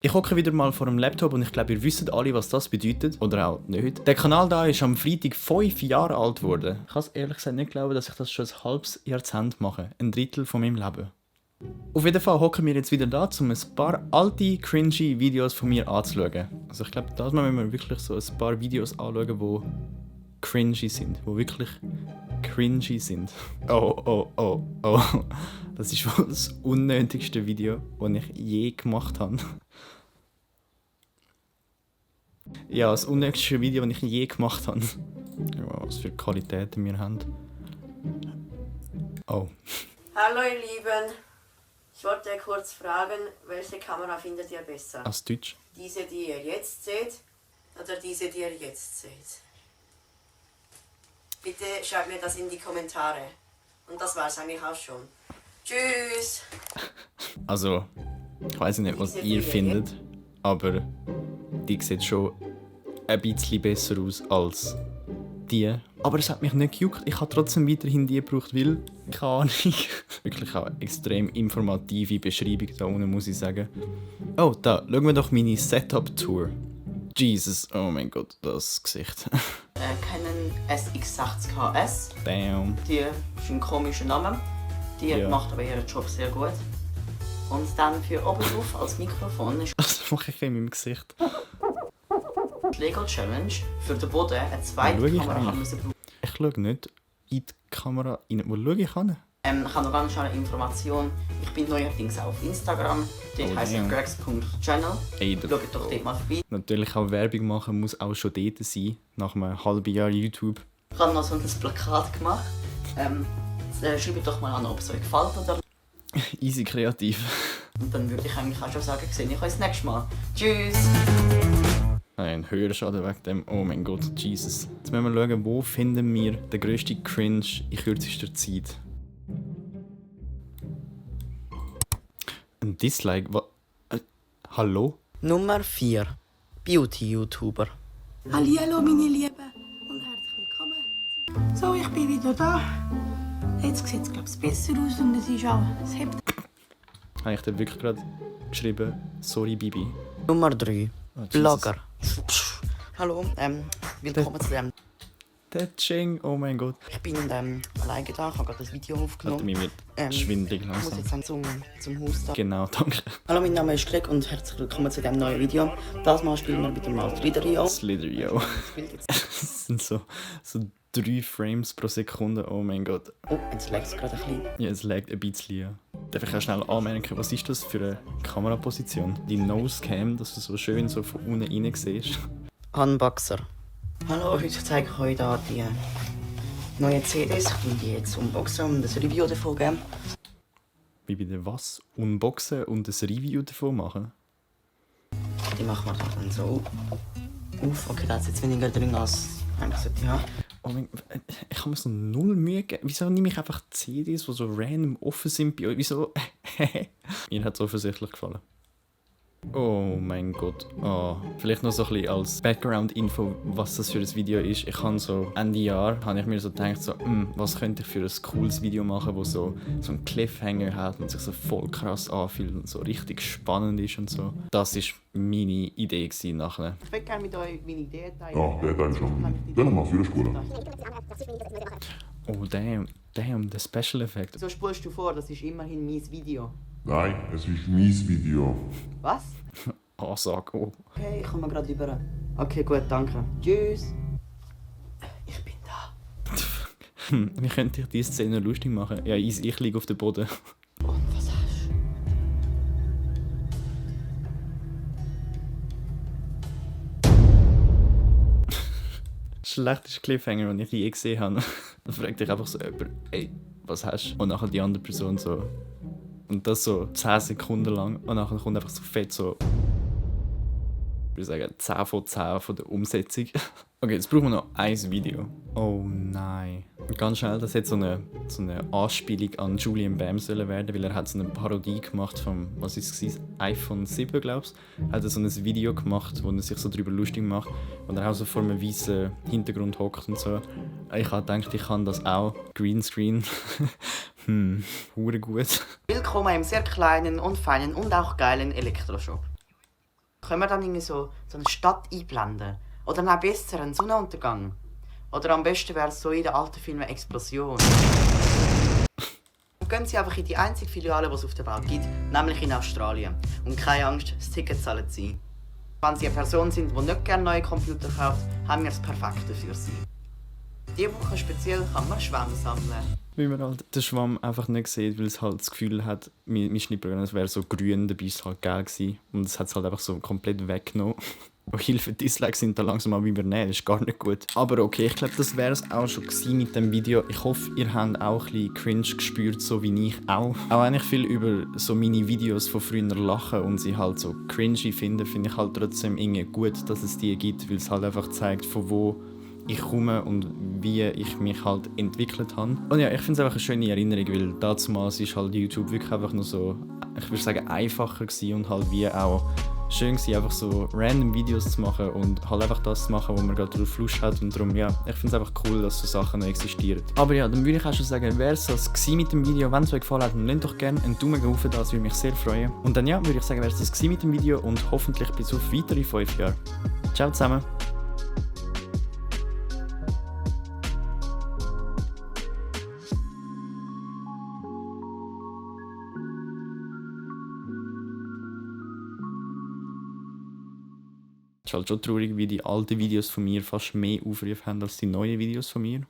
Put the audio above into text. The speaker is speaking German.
Ich hocke wieder mal vor dem Laptop und ich glaube, ihr wisst alle, was das bedeutet. Oder auch nicht. Der Kanal da ist am Freitag 5 Jahre alt geworden. Ich kann es ehrlich gesagt nicht glauben, dass ich das schon ein halbes Jahrzehnt mache. Ein Drittel von meinem Leben. Auf jeden Fall hocken wir jetzt wieder da, um ein paar alte, cringy Videos von mir anzuschauen. Also ich glaube, da müssen wir wirklich so ein paar Videos anschauen, die cringy sind. Die wirklich cringy sind. Oh. Das ist wohl das unnötigste Video, das ich je gemacht habe. Ja, das unnötigste Video, das ich je gemacht habe. Ja, was für Qualitäten wir haben. Oh. Hallo ihr Lieben, ich wollte kurz fragen, welche Kamera findet ihr besser? Als Deutsch? Diese, die ihr jetzt seht, oder diese, die ihr jetzt seht? Bitte schreibt mir das in die Kommentare. Und das war's eigentlich auch schon. Tschüss! Also, ich weiß nicht, was ihr findet, aber die sieht schon ein bisschen besser aus als die. Aber es hat mich nicht gejuckt. Ich habe trotzdem weiterhin die gebraucht, weil, keine Ahnung, wirklich auch eine extrem informative Beschreibung da unten, muss ich sagen. Oh, da, schauen wir doch meine Setup-Tour. Jesus, oh mein Gott, das Gesicht. Canon SX60HS. Damn. Die ist ein komischer Name. Die Ja. macht aber ihren Job sehr gut. Und dann für oben drauf als Mikrofon ist Das mache ich in meinem Gesicht. die Lego Challenge. Für den Boden eine zweite Schau ich Kamera eigentlich? haben müssen brauchen. Ich schaue nicht in die Kamera rein. Wo schaue ich hin? Ich habe noch ganz schnell eine Information. Ich bin neuerdings auch auf Instagram. Dort Oh, heisst es damn. gregs.channel. Ey, Schaut doch dort mal vorbei. natürlich auch Werbung machen muss auch schon dort sein, nach einem halben Jahr YouTube. Ich habe noch so ein Plakat gemacht. Schreibt doch mal an, ob es euch gefällt oder. Easy kreativ. Und dann würde ich eigentlich auch schon sagen, sehe ich euch das nächste Mal. Tschüss! Ein Hörschaden wegen dem. Oh mein Gott, Jesus. Jetzt müssen wir schauen, wo finden wir den grössten Cringe in kürzester Zeit. Ein Dislike? Hallo? Nummer 4. Beauty-YouTuber. Hallihallo meine Lieben und herzlich willkommen. So, ich bin wieder da. Jetzt sieht es, glaube ich, besser aus und es ist auch, es hebt. Habe ich dir wirklich gerade geschrieben? Sorry, Bibi. Nummer 3. Oh, Jesus. Blogger. Hallo, willkommen zu dem. Der Ching, oh mein Gott. Ich bin alleine da, ich habe gerade das Video Alter, aufgenommen. mir wird schwindelig Ich muss langsam. jetzt dann zum Haus da. Genau, danke. Hallo, mein Name ist Greg und herzlich willkommen zu diesem neuen Video. Das Mal spielen wir mit dem Slither.io. Slither, yo. Das sind so 3 Frames pro Sekunde, oh mein Gott. Oh, jetzt lag es gerade ein bisschen. Ja, es lag ein bisschen. Ja. Darf ich auch schnell anmerken, was ist das für eine Kameraposition? Die Nose-Cam, dass du so schön so von unten rein siehst. Unboxer. Hallo, heute zeige ich euch hier die neuen CDs. Ich will die jetzt unboxen und ein Review davon geben. Wie bei der was? Unboxen und ein Review davon machen? Die machen wir dann so auf. Okay, da ist jetzt weniger drin als eigentlich sollte ich haben. Oh mein, ich habe mir so null Mühe gegeben. Wieso nehme ich einfach CDs, die so random offen sind bei euch? Wieso? Mir hat es offensichtlich gefallen. Oh mein Gott. Oh. Vielleicht noch so ein bisschen als Background-Info, was das für ein Video ist. Ich habe so Ende Jahr habe ich mir so gedacht, so, was könnte ich für ein cooles Video machen, wo so einen Cliffhanger hat und sich so voll krass anfühlt und so richtig spannend ist und so. Das war meine Idee nachher. Ich will gerne mit euch meine Ideen teilen. Ja, der hat schon. Dann mal für spulen. Oh damn, der Special Effekt. So spulst du vor, das ist immerhin mein Video. Nein, es ist mein Video. Was? Ansage, oh. Okay, ich komme gerade rüber. Okay, gut, danke. Tschüss. Ich bin da. Wie könnte ich diese Szene lustig machen? Ja, ich liege auf dem Boden. Und was hast du? Schlechteste Cliffhanger, den ich je gesehen habe. Dann fragt dich einfach so jemand, ey, was hast du? Und nachher die andere Person so. Und das so 10 Sekunden lang. Und nachher kommt einfach so fett so. Ich würde sagen 10 von 10 von der Umsetzung. Okay, jetzt brauchen wir noch ein Video. Oh nein. Ganz schnell, das hätte so eine Anspielung an Julian Bam sollen werden, weil er hat so eine Parodie gemacht vom, was ist es gewesen? iPhone 7, glaubst du? Hat er so ein Video gemacht, wo er sich so darüber lustig macht und er auch so vor einem weißen Hintergrund hockt und so. Ich habe gedacht, ich kann das auch. Greenscreen. Hure gut. Willkommen im sehr kleinen und feinen und auch geilen Elektroshop. können wir dann irgendwie so eine Stadt einblenden? Oder noch besser, einen Sonnenuntergang? Oder am besten wäre es so in den alten Filmen eine Explosion. Gehen Sie einfach in die einzige Filiale, die es auf der Welt gibt, nämlich in Australien. Und keine Angst, das Ticket zahlen Sie. Wenn Sie eine Person sind, die nicht gerne neue Computer kauft, haben wir das Perfekte für Sie. Diese Woche speziell kann man Schwämme sammeln. Wie man halt den Schwamm einfach nicht sieht, weil es halt das Gefühl hat, mein Schnittprogramm wäre so grün, dabei ist es halt gelb gewesen. Und es hat es halt einfach so komplett weggenommen. Hilfe, Dislikes sind da langsam mal wie wir nehmen, das ist gar nicht gut. Aber okay, ich glaube, das wäre es auch schon mit dem Video. Ich hoffe, ihr habt auch ein bisschen cringe gespürt, so wie ich auch. Auch wenn ich viel über so meine Videos von früher lache und sie halt so cringy finde ich halt trotzdem irgendwie gut, dass es die gibt, weil es halt einfach zeigt, von wo ich komme und wie ich mich halt entwickelt habe. Und ja, ich finde es einfach eine schöne Erinnerung, weil damals ist halt YouTube wirklich einfach nur so, ich würde sagen, einfacher gewesen und halt wie auch schön gewesen, einfach so random Videos zu machen und halt einfach das zu machen, wo man gerade drauf Lust hat. Und darum, ja, ich finde es einfach cool, dass so Sachen noch existieren. Aber ja, dann würde ich auch schon sagen, wäre es das mit dem Video. Wenn es euch gefallen hat, dann lasst doch gerne einen Daumen hoch, das würde mich sehr freuen. Und dann ja, würde ich sagen, wäre es das mit dem Video und hoffentlich bis auf weitere 5 Jahre. Ciao zusammen! Es ist halt schon traurig, wie die alten Videos von mir fast mehr Aufrufe haben als die neuen Videos von mir.